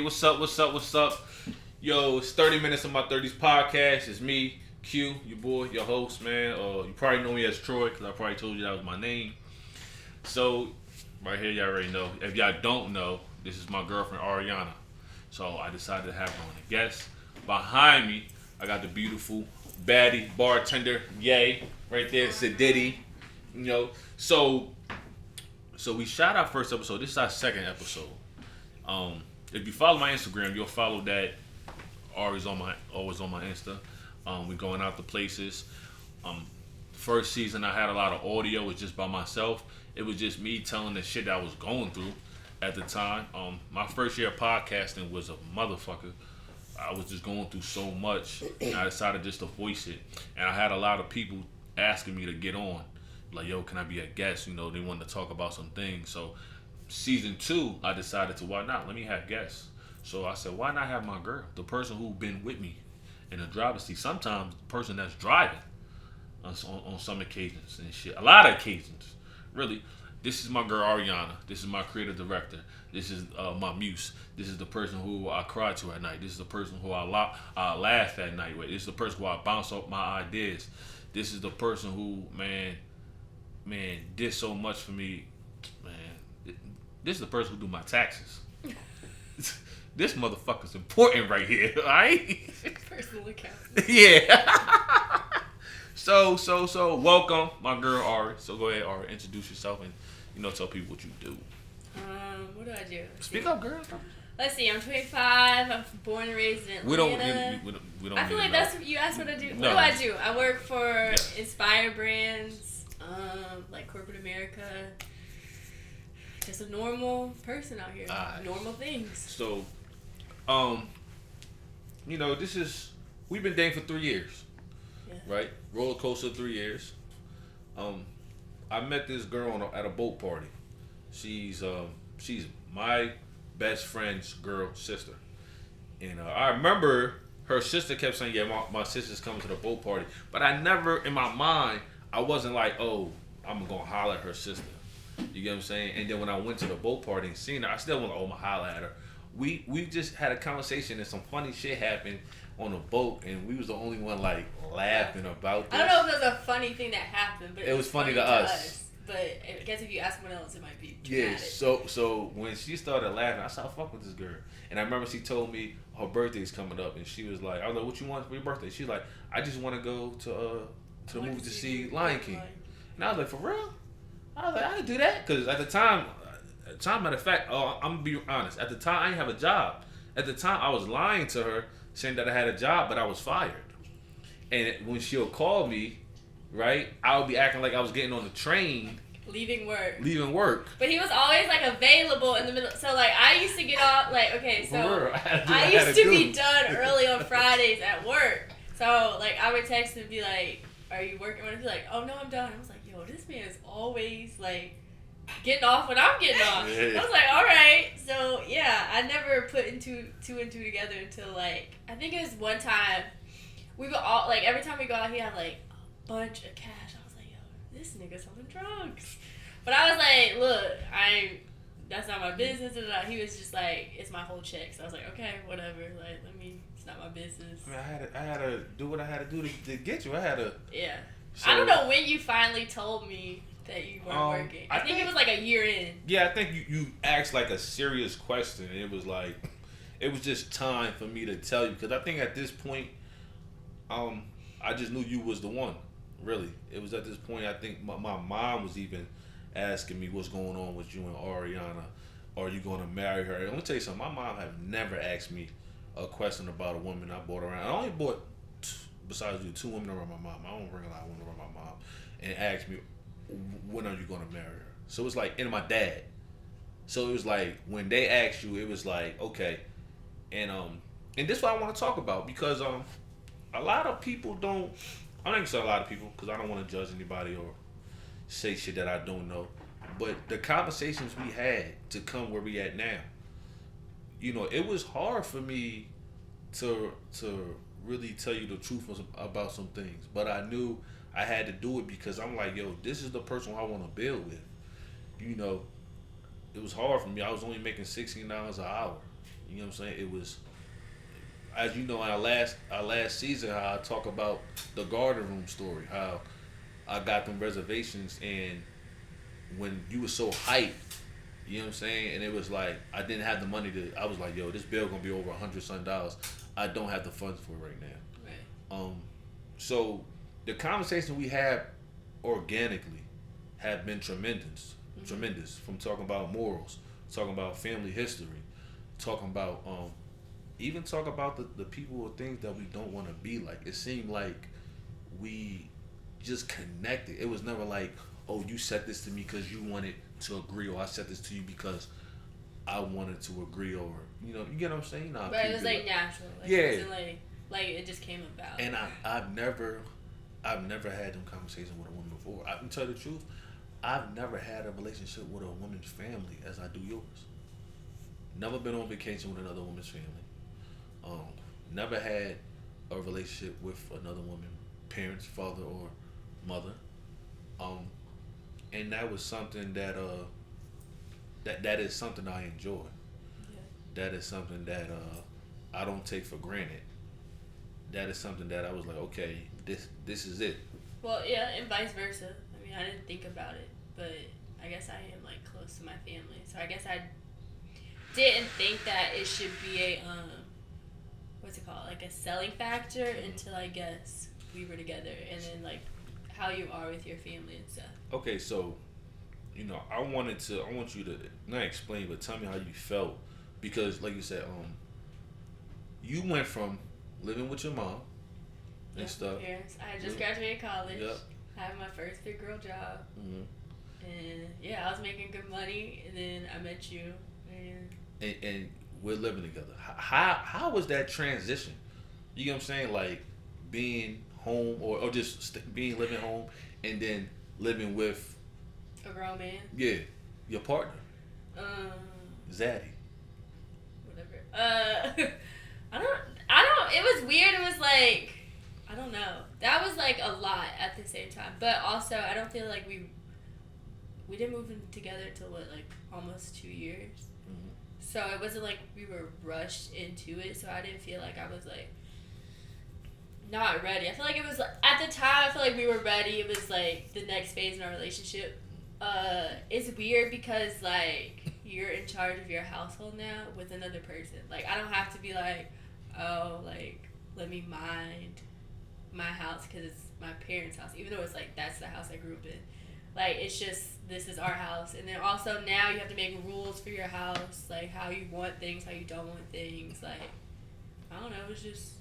what's up? Yo, it's 30 Minutes of My 30s podcast. It's me, Q, your boy, your host, man. You probably know me as Troy, because I probably told you that was my name. So, right here, y'all already know. If y'all don't know, this is my girlfriend, Ariana. So, I decided to have her on a guest. Behind me, I got the beautiful baddie bartender, Yay, right there, Sadiddy. You know, so we shot our first episode. This is our second episode. If you follow my Instagram, you'll follow that. Always on my Insta. We're going out to places. First season, I had a lot of audio. It was just by myself. It was just me telling the shit that I was going through at the time. My first year of podcasting was a motherfucker. I was just going through so much, and I decided just to voice it. And I had a lot of people asking me to get on. Like, yo, can I be a guest? You know, they wanted to talk about some things. So, season 2, I decided to, why not? Let me have guests. So I said, why not have my girl, the person who's been with me in the driver's seat? Sometimes the person that's driving on some occasions and shit. A lot of occasions, really. This is my girl Ariana. This is my creative director. This is my muse. This is the person who I cry to at night. This is the person who I laugh at night with. This is the person who I bounce off my ideas. This is the person who, man, did so much for me. Man, this is the person who do my taxes. This motherfucker's important right here, alright? Personal account. Yeah. So, welcome, my girl Ari. So go ahead, Ari, introduce yourself and, tell people what you do. What do I do? Speak up, girl. Let's see, I'm 25. I'm born and raised in Atlanta. We don't I feel like that's what you asked what I do. No. What do? I work for Inspire Brands, like corporate America. Just a normal person out here. Normal things. So, we've been dating for 3 years. Yeah. Right? Roller coaster 3 years. I met this girl at a boat party. She's my best friend's girl sister. And I remember her sister kept saying, yeah, my sister's coming to the boat party. But I never, in my mind, I wasn't like, oh, I'm going to holler at her sister. You get what I'm saying? And then when I went to the boat party and seen her, I still want to holler at her. We just had a conversation and some funny shit happened on the boat, and we was the only one like laughing about this. I don't know if it was a funny thing that happened, but it was funny to us. But I guess if you ask someone else, it might be dramatic. Yeah. So when she started laughing, I said, "I fuck with this girl." And I remember she told me her birthday's coming up, and she was like, "I was like, what you want for your birthday?" She's like, "I just want to go to the movie to see Lion King." And I was like, "For real?" I was like, "I didn't do that," because at the time, matter of fact, I'm gonna be honest. At the time, I didn't have a job. At the time, I was lying to her, saying that I had a job, but I was fired. And when she'll call me, right, I would be acting like I was getting on the train, leaving work. But he was always like available in the middle. So like I used to get off like I used to be done early on Fridays at work. So like I would text and be like, "Are you working?" And I'd be like, "Oh no, I'm done." I was like, "Yo, this man is always like getting off when I'm getting off." I was like, "All right." So yeah, I never put two and two together until like I think it was one time we would all like every time we go out he had like a bunch of cash. I was like, "Yo, this nigga selling drugs." But I was like, "Look, that's not my business." And he was just like, "It's my whole check." So I was like, "Okay, whatever. Like, it's not my business." I mean, I had to do what I had to do to get you. I had to. Yeah. So, I don't know when you finally told me that you weren't working. I think it was like a year in. Yeah, I think you asked like a serious question. And it was like, it was just time for me to tell you. Because I think at this point, I just knew you was the one. Really. It was at this point, I think my mom was even asking me what's going on with you and Ariana. Are you going to marry her? Let me tell you something. My mom have never asked me a question about a woman I brought around. I only brought, besides you, 2 women around my mom. I don't bring a lot of women around my mom. And asked me, when are you going to marry her? So it was like, and my dad. So it was like, when they asked you, it was like, okay. And this is what I want to talk about. Because a lot of people don't, I'm not going to say a lot of people, because I don't want to judge anybody or say shit that I don't know. But the conversations we had to come where we at now, it was hard for me to really tell you the truth about some things. But I knew I had to do it because I'm like, yo, this is the person I want to build with. It was hard for me. I was only making $16 an hour. You know what I'm saying? It was, as you know, in our last season, how I talk about the garden room story, how I got them reservations, and when you were so hyped, you know what I'm saying, and it was like I didn't have the money to. I was like, yo, this bill gonna be over $100 some. I don't have the funds for it right now. Right. So the conversation we had organically have been tremendous. Tremendous. From talking about morals, talking about family history, talking about even talk about the people or things that we don't want to be like. It seemed like we just connected. It was never like, oh, you said this to me because you wanted to agree, or I said this to you because I wanted to agree, or you get what I'm saying? But it was like natural. Like, yeah. It wasn't like it just came about. And I've never had them conversations with a woman before. I can tell you the truth. I've never had a relationship with a woman's family as I do yours. Never been on vacation with another woman's family. Never had a relationship with another woman, parents, father or mother. And that was something that is something I enjoy. Yeah. That is something that I don't take for granted. That is something that I was like, okay, this is it. Well, yeah, and vice versa. I mean, I didn't think about it, but I guess I am like close to my family, so I guess I didn't think that it should be a what's it called, like a selling factor until I guess we were together, and then like how you are with your family and stuff. Okay, so I want you to not explain, but tell me how you felt, because like you said, you went from living with your mom and stuff. Parents. I had just graduated college. Yep. I had my first big girl job. Mm-hmm. And yeah, I was making good money, and then I met you, and we're living together. How was that transition? You know what I'm saying? Like being home or just living home and then living with a grown man. Yeah, your partner. Zaddy. Whatever. I don't. It was weird. It was like, I don't know. That was like a lot at the same time, but also I don't feel like we didn't move in together till like almost 2 years. Mm-hmm. So it wasn't like we were rushed into it. So I didn't feel like I was like not ready. I feel like it was like, at the time. I feel like we were ready. It was like the next phase in our relationship. It's weird because like you're in charge of your household now with another person. Like I don't have to be like, oh, like let me mind my house because it's my parents' house, even though it's like that's the house I grew up in. Like it's just this is our house, and then also now you have to make rules for your house, like how you want things, how you don't want things. Like I don't know, it was just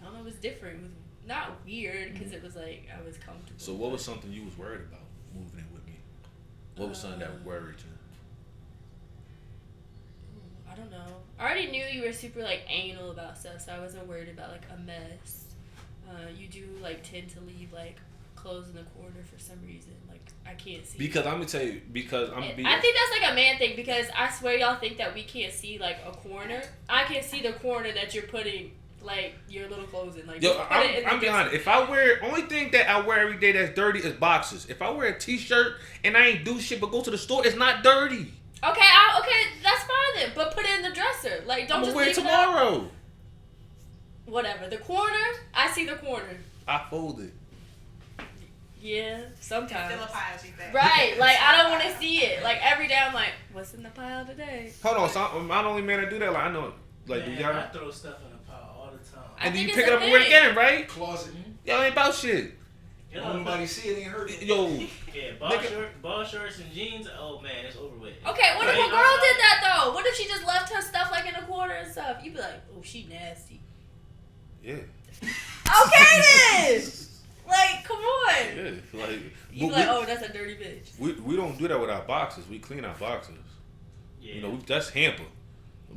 it was different. It was not weird because it was like I was comfortable. So what was something you was worried about moving in with me? What was something that worried you? I don't know. I already knew you were super like anal about stuff, so I wasn't worried about like a mess. You do like tend to leave like clothes in the corner for some reason. Like I can't see. Because I'm gonna tell you, I think that's like a man thing, because I swear y'all think that we can't see like a corner. I can see the corner that you're putting like your little clothes in. Like yo, I'm being honest. If I wear, only thing that I wear every day that's dirty is boxers. If I wear a t-shirt and I ain't do shit but go to the store, it's not dirty. Okay, that's fine then. But put it in the dresser. Like don't just wear it tomorrow. Whatever. The corner, I see the corner. I fold it. Yeah, sometimes. Fill a pile, she said. Right, like I don't want to see it. Like every day I'm like, what's in the pile today? Hold on, so I'm the only man that do that. Like I know, like man, do y'all? I throw stuff in a pile all the time. And then you pick it up and wear it again, right? Closet. Y'all ain't about shit. Nobody see it, ain't hurt. Yo. Yeah, ball shorts and jeans. Oh man, it's over with. Okay, what if a girl did that though? What if she just left her stuff like in a corner and stuff? You'd be like, oh, she nasty. Yeah. Okay then. Like, come on. Yeah, like you like, oh, that's a dirty bitch. We don't do that with our boxes. We clean our boxes. Yeah. You know, that's hamper.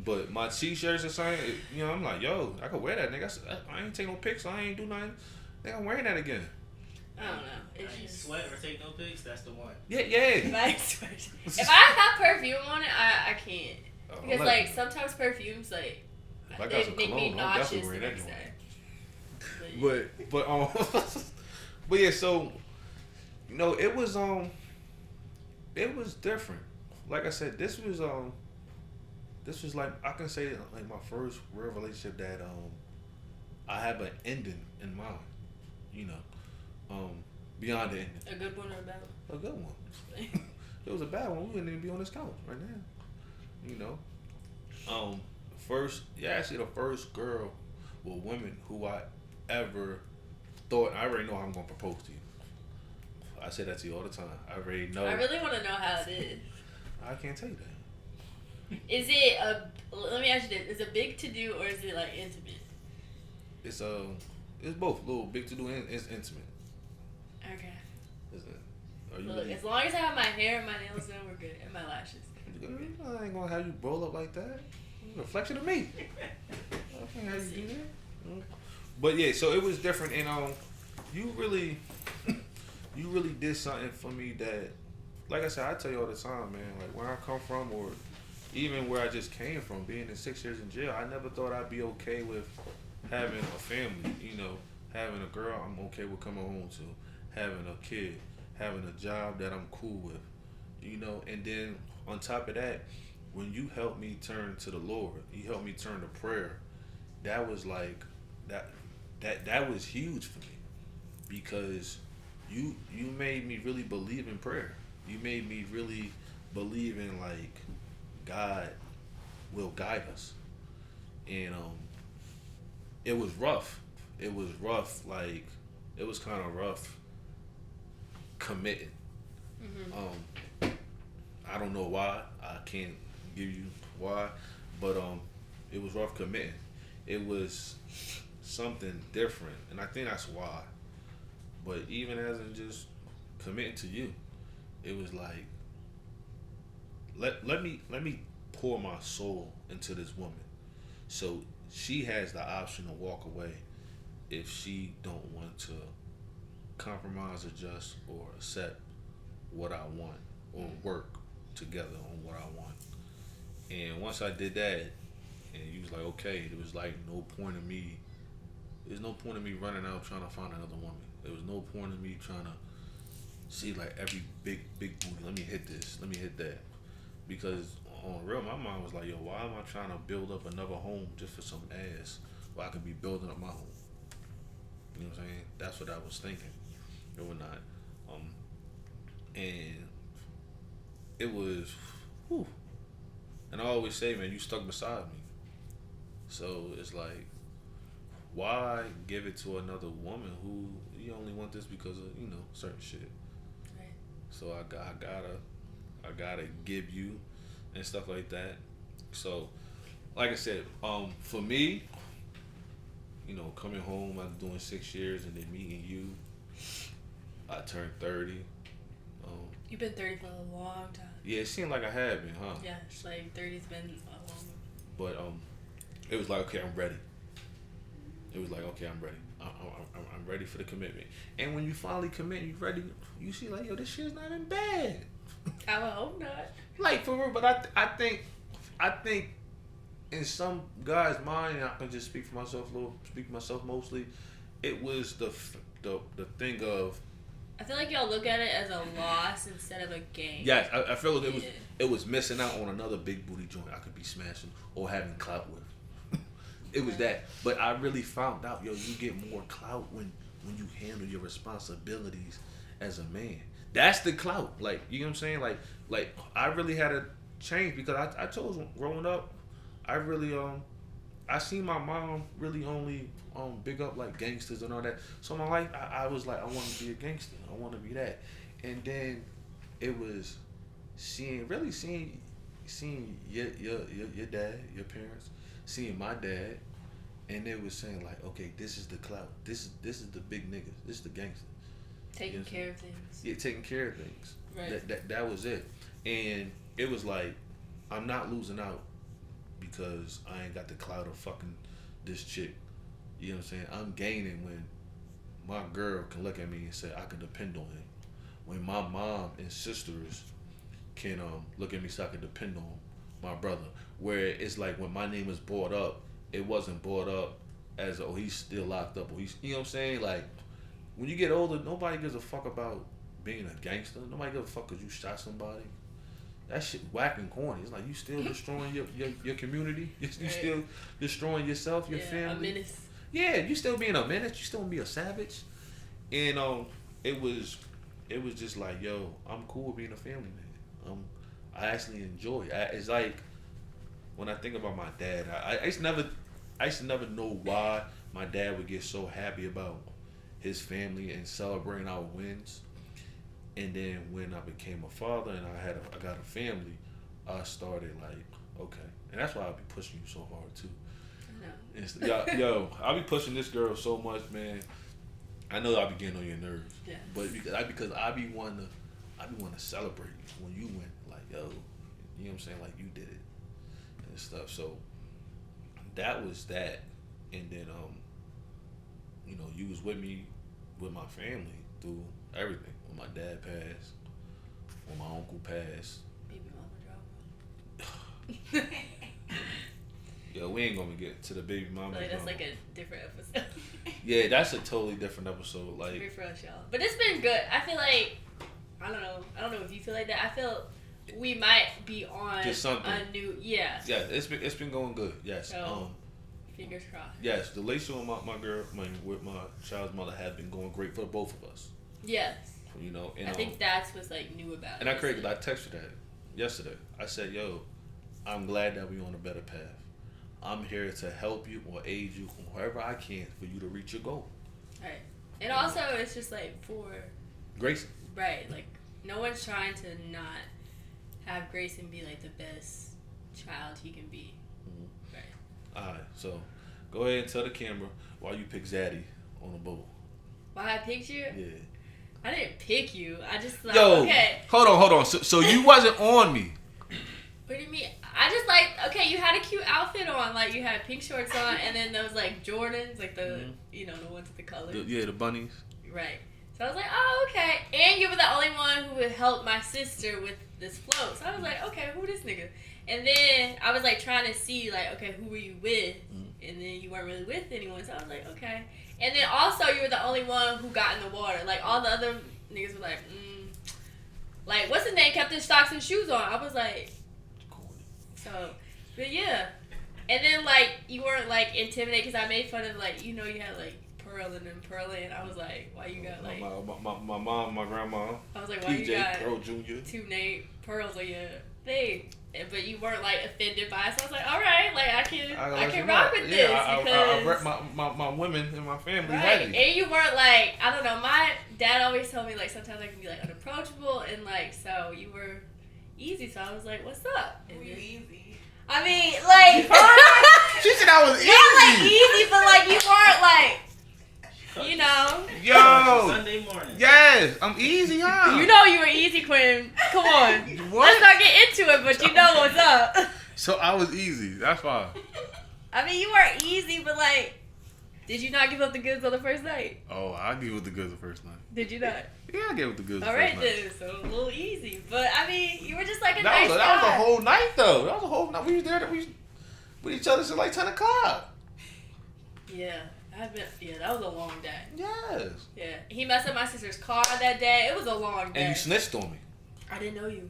But my t-shirts or something, you know, I'm like, yo, I could wear that, nigga. I ain't take no pics, so I ain't do nothing. Nigga, I'm wearing that again. I don't know. It's just sweat or take no pics. That's the one. Yeah. If I have perfume on it, I can't. Because like sometimes perfumes like they make me nauseous the next day. But yeah, so you know, it was different. Like I said, this this was like, I can say like my first real relationship that I have an ending in mind, you know, beyond the ending. A good one or a bad one? A good one. It was a bad one. We wouldn't even be on this couch right now, you know. Actually the first girl with women who I ever thought, I already know how I'm gonna propose to you. I say that to you all the time. I already know. I really want to know how it is. I can't tell you that. Is it let me ask you this, is it big to do or is it like intimate? It's both. A little big to do and it's intimate. Okay. Look, as long as I have my hair and my nails done, we're good. And my lashes. I ain't gonna have you roll up like that. Reflection of me. I can't have you do that. But yeah, so it was different, and you really did something for me that, like I said, I tell you all the time, man. Like where I come from, or even where I just came from, being in 6 years in jail, I never thought I'd be okay with having a family. You know, having a girl I'm okay with coming home to, having a kid, having a job that I'm cool with, you know. And then on top of that, when you helped me turn to the Lord, you helped me turn to prayer. That was like that was huge for me, because you made me really believe in prayer. You made me really believe in like God will guide us. And it was rough. It was rough. Like it was kind of rough committing. Mm-hmm. I don't know why. I can't give you why, but it was rough committing. It was something different, and I think that's why. But even as in just committing to you, it was like let me pour my soul into this woman, so she has the option to walk away if she don't want to compromise, adjust, or accept what I want, or work together on what I want. And once I did that, and you was like, okay, there was like no point in me. There's no point in me running out trying to find another woman. There was no point in me trying to see like every big booty. Let me hit this. Let me hit that. Because on real, my mind was like, yo, why am I trying to build up another home just for some ass, where I could be building up my home? You know what I'm saying? That's what I was thinking. It was not. And it was, whew. And I always say, man, you stuck beside me. So it's like, why give it to another woman who you only want this because of, you know, certain shit. Right. So I gotta give you and stuff like that. So, like I said, for me, you know, coming home after doing 6 years and then meeting you, I turned 30. You've been 30 for a long time. Yeah, it seemed like I had been, huh? Yeah, it's like 30's been a long. But it was like, okay, I'm ready. It was like, okay, I'm ready. I'm ready for the commitment. And when you finally commit, you ready. You see, like, yo, this shit's not even bad. I would hope not. Like for real, but I think in some guy's mind, and I can just speak for myself mostly. It was the thing of. I feel like y'all look at it as a loss instead of a gain. Yes, I feel like it was missing out on another big booty joint I could be smashing or having clout with. It was that. But I really found out, yo, you get more clout when you handle your responsibilities as a man. That's the clout. Like, you know what I'm saying? Like I really had to change, because I chose growing up, I really I seen my mom really only big up like gangsters and all that. So my life, I was like, I want to be a gangster. I want to be that. And then it was seeing your dad, your parents, seeing my dad, and they was saying like, okay, this is the clout. This is the big niggas. This is the gangster. Taking care of things. Yeah, taking care of things. Right. That was it. And it was like, I'm not losing out because I ain't got the clout of fucking this chick. You know what I'm saying? I'm gaining when my girl can look at me and say I can depend on him. When my mom and sisters can look at me so I can depend on my brother. Where it's like when my name was brought up, it wasn't brought up as, oh, he's still locked up, or he's, you know what I'm saying? Like, when you get older, nobody gives a fuck about being a gangster. Nobody gives a fuck because you shot somebody. that shit whack and corny. It's like you still destroying your community. You still destroying yourself, your family. A menace. Yeah, you still being a menace. You still be a savage. And it was just like, yo, I'm cool with being a family man. I actually enjoy it. It's like when I think about my dad, I used to never know why my dad would get so happy about his family and celebrating our wins. And then when I became a father and I got a family, I started like, okay. And that's why I be pushing you so hard too. Yo, I be pushing this girl so much, man. I know I be getting on your nerves. Yeah. But because I be wanting to celebrate when you win. Like, yo, you know what I'm saying? Like you did it and stuff. So that was that. And then you know, you was with me with my family through everything. When my dad passed, when my uncle passed. Baby mama drama. Yo, we ain't gonna get to the baby mama. Like, that's like a different episode. Yeah, that's a totally different episode. Like, it's for us, y'all. But it's been good. I feel like I don't know if you feel like that. I feel we might be on just something. A new Yeah, it's been going good. Yes. So, fingers crossed. Yes, the relationship with my child's mother have been going great for both of us. Yes. You know, and I think that's what's like new about it. And I texted that yesterday. I said, yo, I'm glad that we're on a better path. I'm here to help you or aid you wherever I can for you to reach your goal. Right. And also, it's just like for Grayson. Right. Like, no one's trying to not have Grayson be like the best child he can be. Mm-hmm. Right. Alright, so go ahead and tell the camera why you picked Zaddy on the boat. Why I picked you? Yeah. I didn't pick you. I just like, yo, okay. Hold on. So you wasn't on me. What do you mean? I just like, okay, you had a cute outfit on. Like, you had pink shorts on, and then those, like, Jordans, like the, you know, the ones with the colors. The bunnies. Right. So I was like, oh, okay. And you were the only one who would help my sister with this float. So I was like, okay, who this nigga? And then I was, like, trying to see, like, okay, who were you with? And then you weren't really with anyone. So I was like, okay. And then also you were the only one who got in the water. Like, all the other niggas were like, Like, what's his name kept his socks and shoes on? I was like... So, but yeah. And then, like, you weren't, like, intimidated because I made fun of, like, you know, you had, like, Pearlin and Pearlin. I was like, why you got, like... My mom, my grandma. I was like, why PJ, you got Pearl Jr. two name Pearls on your thing? But you weren't, like, offended by it. So I was like, all right, like, I can rock with this. I rep my women and my family heavy. And you weren't, like, I don't know, my dad always told me, like, sometimes I can be, like, unapproachable. And, like, so you were... easy, so I was like, "What's up?" Easy. I mean, like, she said I was easy. Not like easy, but like you weren't like, you know. Yo. Sunday morning. Yes, I'm easy, huh? You know you were easy, Quinn. Come on. What? Let's not get into it, but you know what's up. So I was easy. That's fine. I mean, you weren't easy, but like, did you not give up the goods on the first night? Oh, I gave up the goods the first night. Did you not? Yeah, I gave up the goods. All right, then. So a little easy, but I mean, you were just like a that nice was guy. That was a whole night, though. That was a whole night. We was there. We was with each other since like 10 o'clock. Yeah, that was a long day. Yes. Yeah, he messed up my sister's car that day. It was a long day. And you snitched on me. I didn't know you.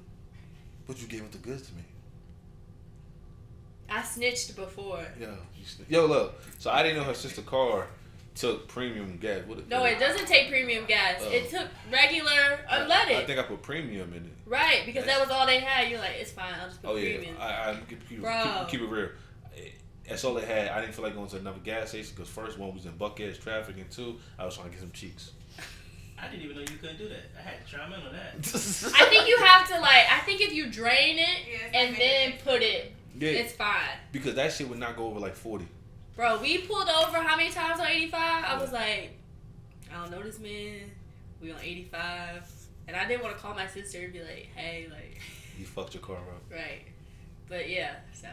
But you gave up the goods to me. I snitched before. Yeah, you snitched. Yo, look. So I didn't know her sister's car took premium gas. No, it doesn't take premium gas. It took regular unleaded. I think I put premium in it. Right, because that was all they had. You're like, it's fine. I'll just put premium. I keep it real. That's all they had. I didn't feel like going to another gas station because first one was in Buckhead's traffic, and two, I was trying to get some cheeks. I didn't even know you couldn't do that. I had to chime in on that. I think you have to I think if you drain it and then put it, it's fine. Because that shit would not go over like 40. Bro, we pulled over how many times on 85? I was like, I don't know this man. We on 85. And I didn't want to call my sister and be like, hey, like... You fucked your car up. Right. But yeah, so...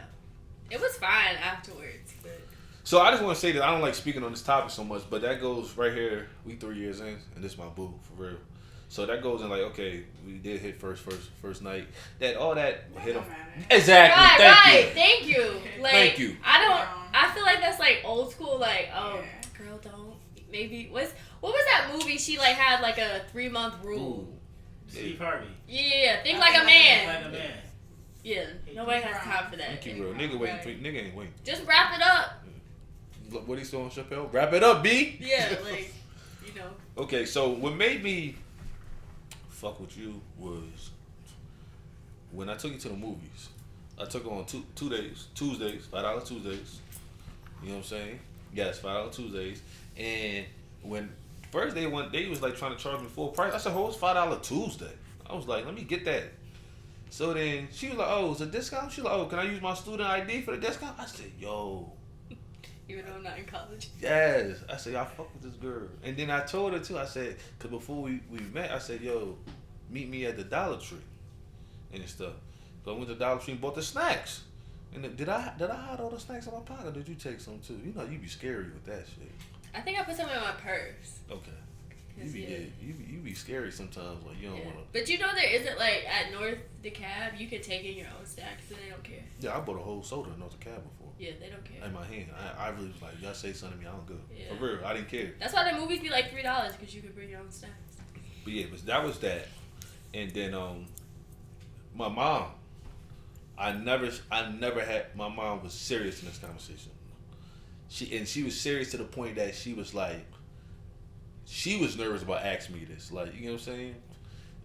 It was fine afterwards, but... So I just want to say that I don't like speaking on this topic so much, but that goes right here. We 3 years in, and this is my boo, for real. So that goes in like, okay, we did hit first night. Hit him. Exactly. Thank you. Like, thank you. I feel like that's like old school, like, girl, don't. Maybe, what was that movie she like had like a 3-month rule? Steve Harvey. Yeah, think like a man. Like a man. Yeah, nobody has time for that. Keep real. Nigga waiting. Nigga ain't waiting. Just wrap it up. What he saw on Chappelle? Wrap it up, B. Yeah, like, Okay, so what made me fuck with you was when I took you to the movies. I took her on two days, Tuesdays, $5 Tuesdays. You know what I'm saying? Yes, $5 Tuesdays. And when first they was like trying to charge me full price. I said, "Oh, it's $5 Tuesday." I was like, "Let me get that." So then she was like, "Oh, it's a discount?" She was like, "Oh, can I use my student ID for the discount?" I said, "Yo." Even though I'm not in college. Yes. I said, "I fuck with this girl." And then I told her too, I said, because before we met, I said, "Yo, meet me at the Dollar Tree." And stuff. So I went to Dollar Tree and bought the snacks. And did I hide all the snacks in my pocket or did you take some too? You know, you be scary with that shit. I think I put some in my purse. Okay. You be scary sometimes, like you don't want to. But you know there isn't like at North DeKalb, you can take in your own snacks and they don't care. Yeah, I bought a whole soda in North DeKalb before. Yeah, they don't care. In my hand, I really was like, y'all say something to me, I don't go. Yeah. For real, I didn't care. That's why the movies be like $3 because you can bring your own snacks. But yeah, that was that, and then my mom. I never had. My mom was serious in this conversation. She was serious to the point that she was like. She was nervous about asking me this, like, you know what I'm saying?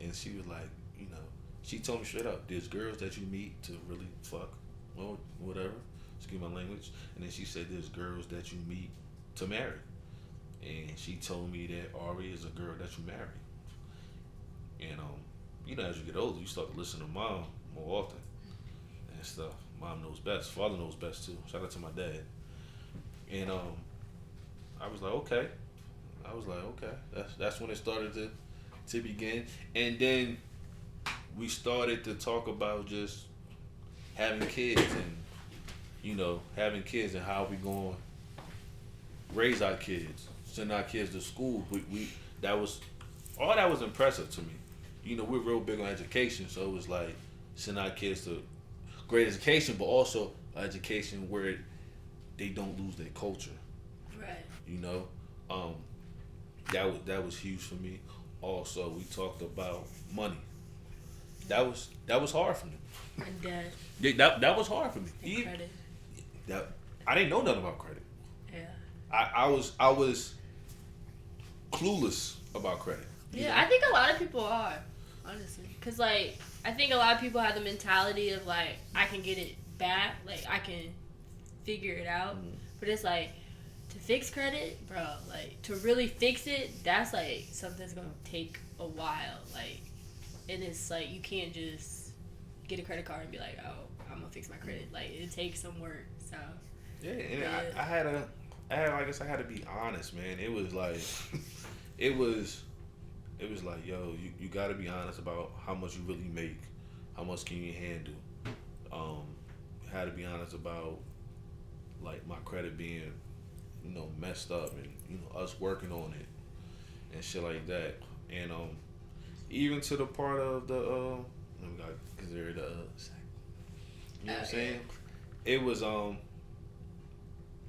And she was like, you know, she told me straight up, there's girls that you meet to really fuck, or whatever, excuse my language. And then she said there's girls that you meet to marry. And she told me that Ari is a girl that you marry. And, you know, as you get older, you start to listen to mom more often and stuff. Mom knows best. Father knows best, too. Shout out to my dad. And I was like, okay. That's when it started to begin. And then we started to talk about just having kids and, you know, having kids and how we going to raise our kids, send our kids to school. That was impressive to me. You know, we're real big on education, so it was like send our kids to great education, but also education where they don't lose their culture. Right. You know, that was huge for me. Also, we talked about money. That was hard for me. And debt. Yeah, that was hard for me. And credit. I didn't know nothing about credit. Yeah. I was clueless about credit. Yeah, I think a lot of people are, honestly, because like I think a lot of people have the mentality of like I can get it back, like I can figure it out, but it's like to fix credit, bro, like to really fix it, that's like something that's gonna take a while, like, and it's like you can't just get a credit card and be like, oh, I'm gonna fix my credit, like it takes some work. So yeah, and I had I had to be honest, man. It was like it was like, yo, you got to be honest about how much you really make, how much can you handle. Had to be honest about like my credit being, you know, messed up, and you know us working on it and shit like that. And even to the part of the we got to consider the you know what I'm saying? It was I'm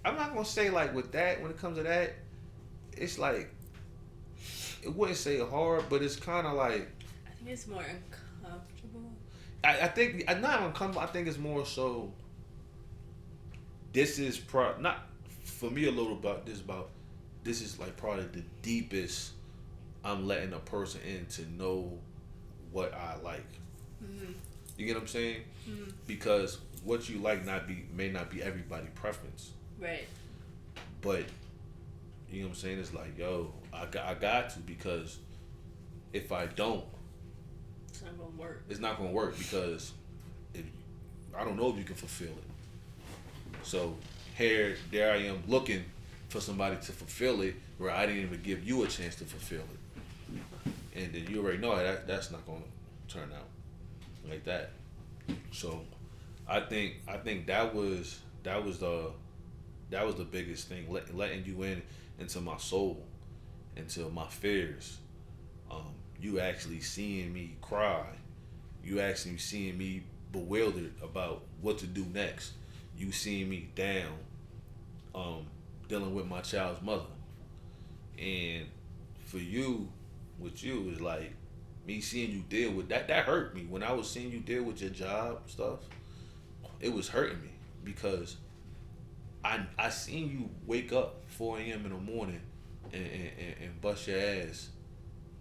not gonna say like with that, when it comes to that, it's like, it wouldn't say hard, but it's kind of like, I think it's more uncomfortable. I think I'm not uncomfortable. I think it's more so. This is not for me a little about this. This is like probably the deepest I'm letting a person in to know what I like. Mm-hmm. You get what I'm saying? Mm-hmm. Because what you like may not be everybody's preference. Right. But you know what I'm saying? It's like, yo, I got to, because if I don't, it's not gonna work. It's not gonna work because I don't know if you can fulfill it. So there I am looking for somebody to fulfill it where I didn't even give you a chance to fulfill it, and then you already know that's not gonna turn out like that. So I think that was the biggest thing, letting you into my soul, into my fears. You actually seeing me cry. You actually seeing me bewildered about what to do next. You seeing me down, dealing with my child's mother. And for you, with you, is like, me seeing you deal with that hurt me. When I was seeing you deal with your job stuff, it was hurting me because I seen you wake up 4 a.m. in the morning and bust your ass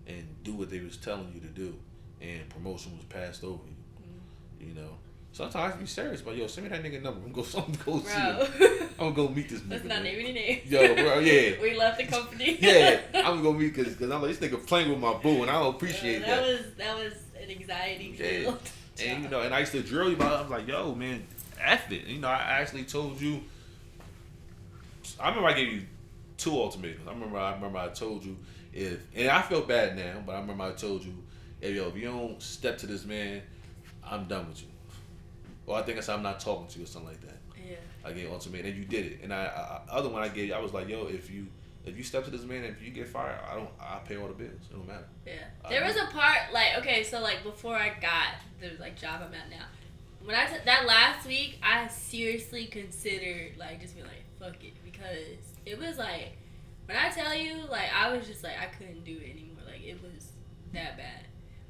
and do what they was telling you to do, and promotion was passed over you. You know, sometimes I be serious, but yo, send me that nigga number. I'm gonna go see him. I'm gonna go meet this nigga. Let's not name any names. Yo, bro, yeah. We left the company. Yeah, I'm gonna meet because I'm like, this nigga playing with my boo, and I don't appreciate that. That was an anxiety yeah. field. And you know, and I used to drill you about it. I was like, yo, man, F it. You know, I actually told you. I remember I gave you 2 ultimatums. I remember I told you and I feel bad now, but I remember I told you, hey, yo, if you don't step to this man, I'm done with you. Or I think I said I'm not talking to you or something like that. Yeah. I gave ultimatum, and you did it. And other one I gave you, I was like, yo, if you step to this man, if you get fired, I pay all the bills. It don't matter. Yeah. There was a part like, okay, so like before I got the like job I'm at now, when I that last week, I seriously considered like just being like, fuck it, because it was like, when I tell you, like, I was just like, I couldn't do it anymore. Like, it was that bad.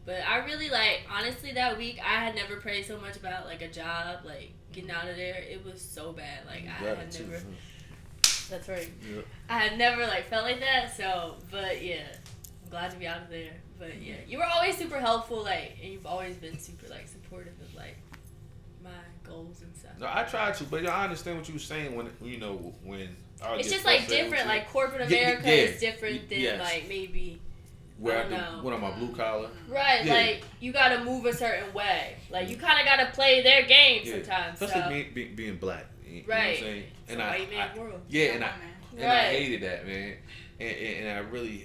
But I really, like, honestly, that week, I had never prayed so much about, like, a job, like, getting out of there. It was so bad. Like, I had never... That's right. Yeah. I had never, like, felt like that. So, but, yeah. I'm glad to be out of there. But, yeah. You were always super helpful, like, and you've always been super, like, supportive of, like, my goals and stuff. No, I tried to, but I understand what you were saying when, you know, when... It's just like different, like corporate America is different than like maybe where I do on my blue collar. Right, like you gotta move a certain way. Like you kind of gotta play their game sometimes. Especially being black. You know what I'm saying? And I hated that, man. And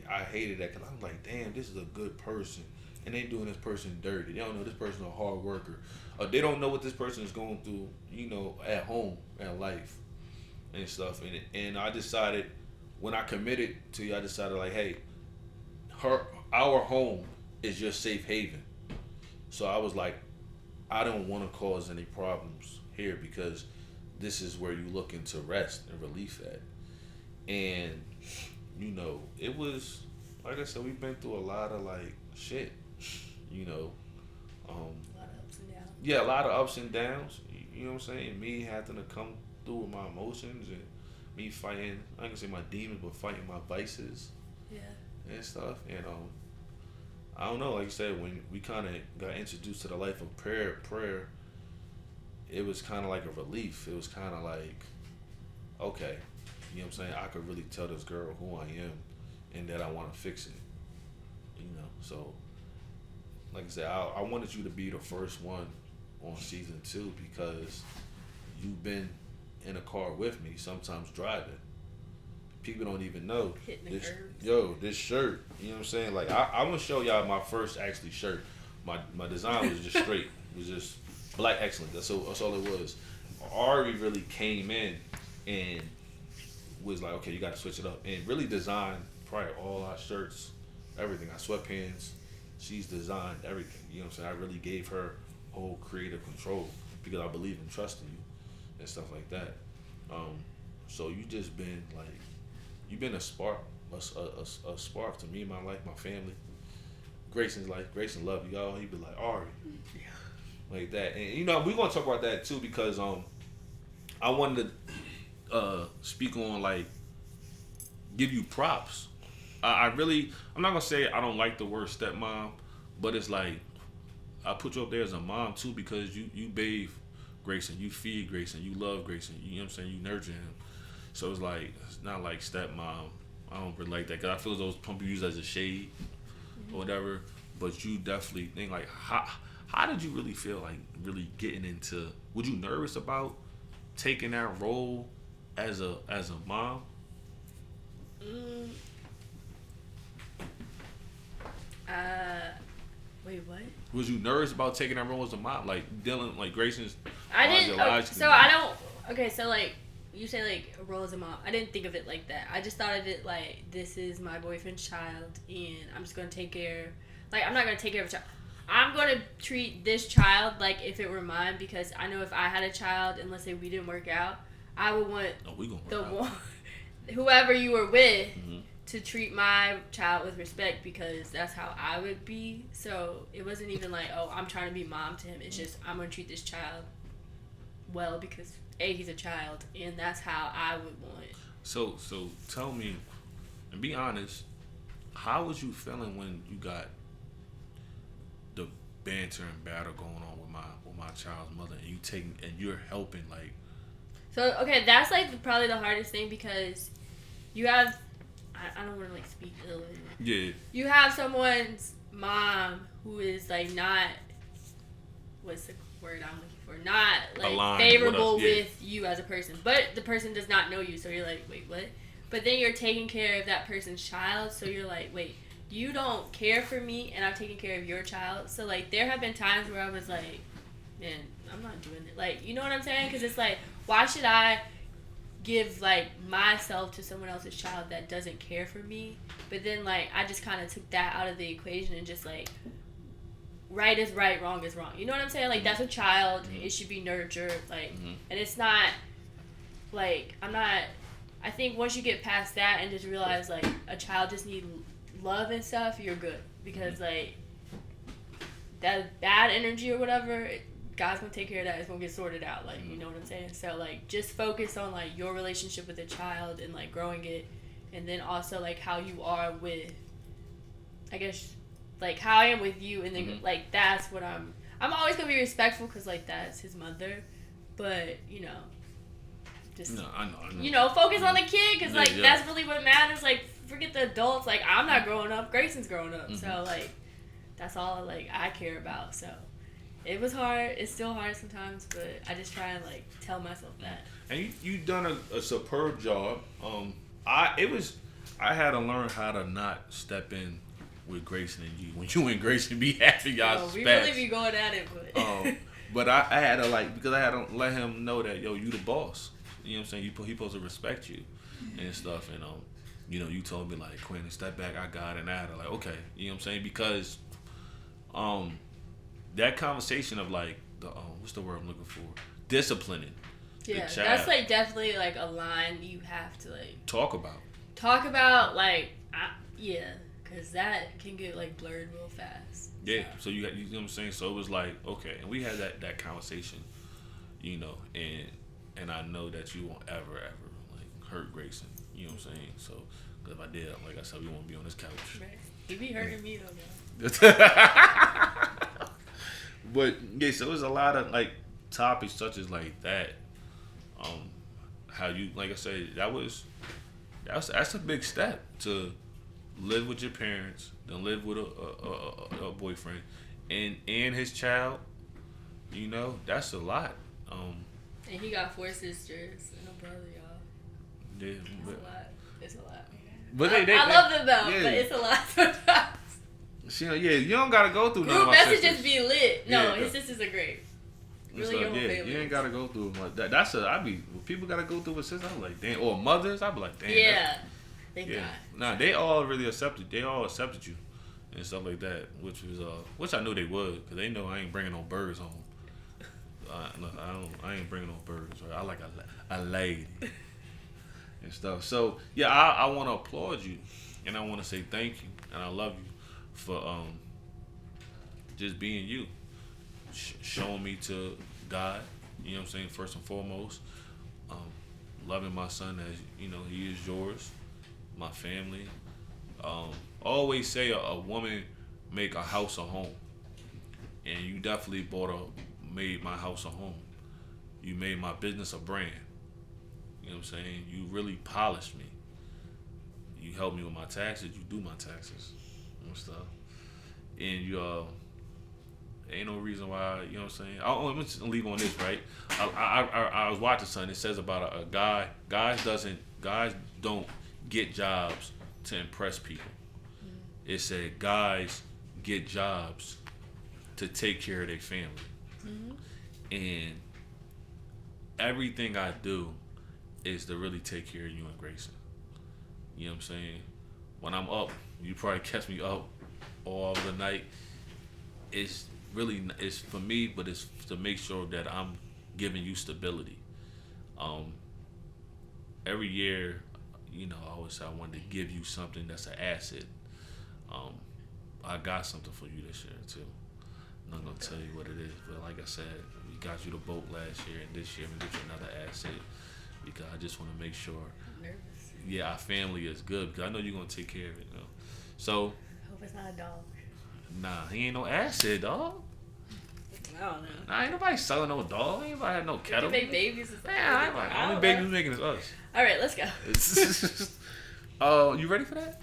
I hated that because I'm like, damn, this is a good person, and they doing this person dirty. They don't know this person a hard worker, or they don't know what this person is going through, you know, at home, at life. And stuff, and I decided when I committed to you, I decided like, hey, our home is your safe haven. So I was like, I don't want to cause any problems here because this is where you looking to rest and relief at. And you know, it was like I said, we've been through a lot of like shit. You know, a lot of ups and downs. Yeah, a lot of ups and downs. You know what I'm saying? Me having to come through with my emotions and me fighting, I ain't gonna say my demons, but fighting my vices. Yeah. And stuff. And I don't know, like you said, when we kind of got introduced to the life of prayer, it was kind of like a relief. It was kind of like, okay, you know what I'm saying? I could really tell this girl who I am and that I want to fix it. You know, so like I said, I wanted you to be the first one on season 2 because you've been in a car with me, sometimes driving. People don't even know this shirt. You know what I'm saying? Like I'm gonna show y'all my first actually shirt. My design was just straight. It was just black excellence. That's all it was. Ari really came in and was like, okay, you got to switch it up, and really designed probably all our shirts, everything. Our sweatpants. She's designed everything. You know what I'm saying? I really gave her whole creative control because I believe in trusting you and stuff like that. So you just been like, you've been a spark to me, my life, my family. Grayson's life, Grayson love you, y'all. He be like, Ari, like that. And you know, we're gonna talk about that too because I wanted to speak on like give you props. I'm not gonna say I don't like the word stepmom, but it's like I put you up there as a mom too because you bathe Grayson, you feed Grayson, you love Grayson, you know what I'm saying, you nurture him. So it's like, it's not like stepmom. I don't really like that because I feel those pump used as a shade or whatever. But you definitely think like, how did you really feel like really getting into? Were you nervous about taking that role as a mom? Wait, what? Was you nervous about taking that role as a mom, like dealing like Grayson's? I didn't. I don't. Okay, so like you say like a role as a mom. I didn't think of it like that. I just thought of it like this is my boyfriend's child, and I'm just gonna take care. Like I'm not gonna take care of a child. I'm gonna treat this child like if it were mine because I know if I had a child and let's say we didn't work out, I would want whoever you were with to treat my child with respect because that's how I would be. So it wasn't even like, oh, I'm trying to be mom to him. It's just I'm gonna treat this child well because he's a child, and that's how I would want it. So tell me, and be honest, how was you feeling when you got the banter and battle going on with my child's mother, and you're helping like? So okay, that's like probably the hardest thing because you have. I don't want to like speak ill. Yeah. You have someone's mom who is like not. What's the word I'm looking for? Not like aligned, favorable with you as a person, but the person does not know you, so you're like, wait, what? But then you're taking care of that person's child, so you're like, wait, you don't care for me, and I'm taking care of your child. So like, there have been times where I was like, man, I'm not doing it. Like, you know what I'm saying? Because it's like, why should I give like myself to someone else's child that doesn't care for me? But then like I just kind of took that out of the equation and just like right is right, wrong is wrong. You know what I'm saying? Like that's a child. It should be nurtured. Like and it's not like I think once you get past that and just realize like a child just needs love and stuff, you're good because like that bad energy or whatever, God's gonna take care of that. It's gonna get sorted out. Like, you know what I'm saying? So like just focus on like your relationship with the child and like growing it, and then also like how you are with, I guess, like how I am with you, and then like that's what I'm always gonna be respectful because like that's his mother, but you know, just I know. You know, focus on the kid because like that's really what matters. Like forget the adults. Like I'm not growing up. Grayson's growing up. So like that's all like I care about. So. It was hard. It's still hard sometimes, but I just try and like tell myself that. And you done a superb job. I had to learn how to not step in with Grayson and you when you and Grayson be having y'all spats. We really be going at it, but. But I had to like because I had to let him know that you the boss. You know what I'm saying? He supposed to respect you and stuff. And you know, you told me like Quinn, step back. I got it. And I had to like okay. You know what I'm saying? Because that conversation of like the what's the word I'm looking for? Disciplining. Yeah, that's like definitely like a line you have to like talk about. Like because that can get like blurred real fast. Yeah, so you know what I'm saying. So it was like okay, and we had that conversation, you know, and I know that you won't ever like hurt Grayson. You know what I'm saying? So because if I did, like I said, we won't be on this couch. Right. He be hurting me though, man. But yeah, so there's a lot of like topics such as like that. How you like I said that's a big step to live with your parents, then live with a boyfriend, and his child. You know that's a lot. And he got 4 sisters and a brother, y'all. Yeah, it's a lot. But I love them though, but it's a lot sometimes. You don't gotta go through group messages be lit. No, his sisters are great. Really, your family. You ain't gotta go through them like that. That's when people gotta go through with sisters. I'm like, damn, or mothers. I be like, damn. Yeah, thank God. Nah, they all really accepted. They all accepted you and stuff like that, which I knew they would, cause they know I ain't bringing no birds home. I ain't bringing no birds. Right? I like a lady and stuff. So yeah, I want to applaud you, and I want to say thank you, and I love you for just being you, showing me to God, you know what I'm saying, first and foremost, loving my son as, you know, he is yours, my family. Always say a woman make a house a home, and you definitely made my house a home. You made my business a brand, you know what I'm saying, you really polished me. You help me with my taxes, you do my taxes and stuff. And you ain't no reason why, you know what I'm saying. I'm just leave on this, right? I was watching something. It says about a guy. Guys don't get jobs to impress people. Mm-hmm. It said guys get jobs to take care of their family. Mm-hmm. And everything I do is to really take care of you and Grayson. You know what I'm saying? When I'm up, you probably catch me up all of the night. It's for me, but it's to make sure that I'm giving you stability. Every year, I always say I wanted to give you something that's an asset. I got something for you this year too. I'm not gonna tell you what it is, but like I said, we got you the boat last year, and this year we get you another asset because I just want to make sure. I'm nervous. Yeah, our family is good because I know you're gonna take care of it. So. Hope it's not a dog. Nah, he ain't no asset, dog. I don't know. Nah, ain't nobody selling no dog. Ain't nobody have no kettle. Make babies. Man, the only baby who's making is us. All right, let's go. You ready for that?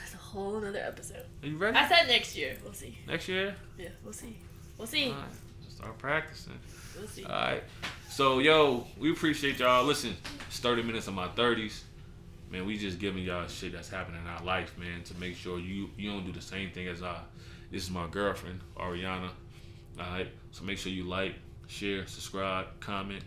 It's a whole other episode. Are you ready? I said next year. We'll see. Next year? Yeah, we'll see. All right, start practicing. We'll see. All right. So, we appreciate y'all. Listen, it's 30 minutes of my 30s. Man, we just giving y'all shit that's happening in our life, man, to make sure you don't do the same thing as I. This is my girlfriend, Ariana. All right. So make sure you like, share, subscribe, comment,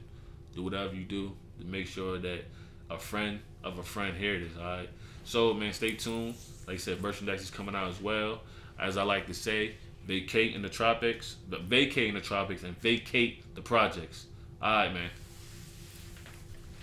do whatever you do to make sure that a friend of a friend hear this. All right. So man, stay tuned. Like I said, merchandise is coming out as well. As I like to say, vacate in the tropics and vacate the projects. All right, man.